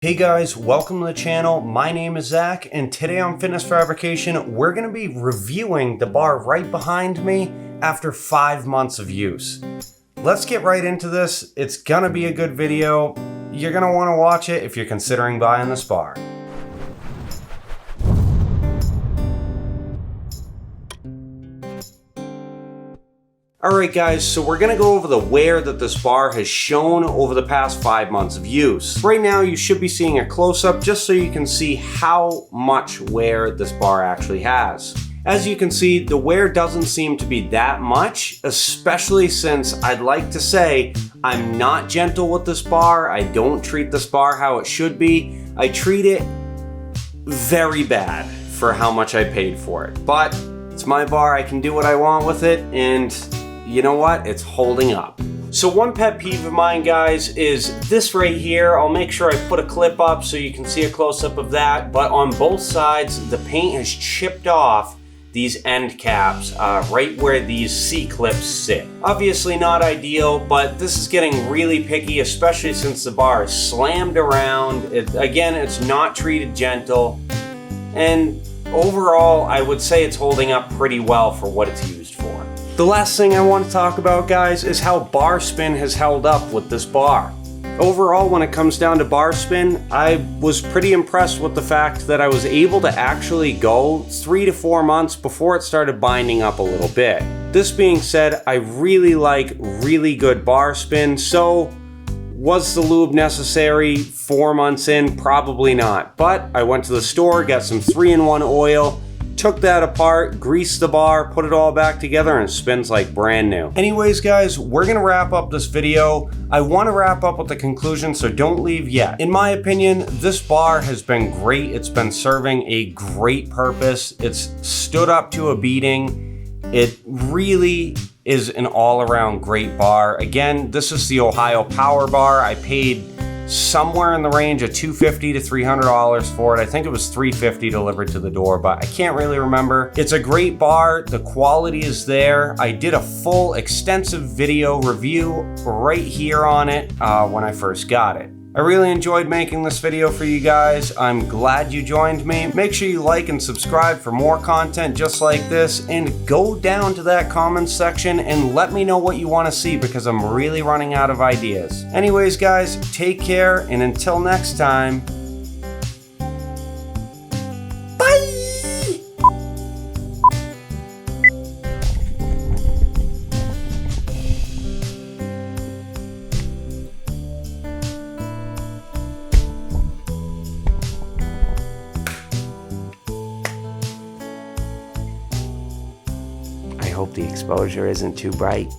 Hey guys, welcome to the channel. My name is Zach, and today on Fitness Fabrication, we're going to be reviewing the bar right behind me after 5 months of use. Let's get right into this. It's going to be a good video. You're going to want to watch it if you're considering buying this bar. Alright guys, so we're going to go over the wear that this bar has shown over the past 5 months of use. Right now you should be seeing a close-up just so you can see how much wear this bar actually has. As you can see, the wear doesn't seem to be that much, especially since I'd like to say I'm not gentle with this bar. I don't treat this bar how it should be. I treat it very bad for how much I paid for it. But it's my bar, I can do what I want with it, and you know what? It's holding up. So one pet peeve of mine, guys, is this right here. I'll make sure I put a clip up so you can see a close-up of that. But on both sides, the paint has chipped off these end caps right where these C-clips sit. Obviously not ideal, but this is getting really picky, especially since the bar is slammed around. Again, it's not treated gentle. And overall, I would say it's holding up pretty well for what it's used for. The last thing I want to talk about, guys, is how bar spin has held up with this bar. Overall, when it comes down to bar spin, I was pretty impressed with the fact that I was able to actually go 3 to 4 months before it started binding up a little bit. This being said, I really like really good bar spin, so was the lube necessary 4 months in? Probably not. But I went to the store, got some 3-in-1 oil, took that apart, greased the bar, put it all back together, and it spins like brand new. Anyways, guys, we're gonna wrap up this video. I wanna wrap up with the conclusion, so don't leave yet. In my opinion, this bar has been great. It's been serving a great purpose. It's stood up to a beating. It really is an all-around great bar. Again, this is the Ohio Power Bar. I paid somewhere in the range of $250 to $300 for it. I think it was $350 delivered to the door, but I can't really remember. It's a great bar. The quality is there. I did a full extensive video review right here on it when I first got it. I really enjoyed making this video for you guys. I'm glad you joined me. Make sure you like and subscribe for more content just like this, and go down to that comments section and let me know what you want to see, because I'm really running out of ideas. Anyways, guys, take care, and until next time, I hope the exposure isn't too bright.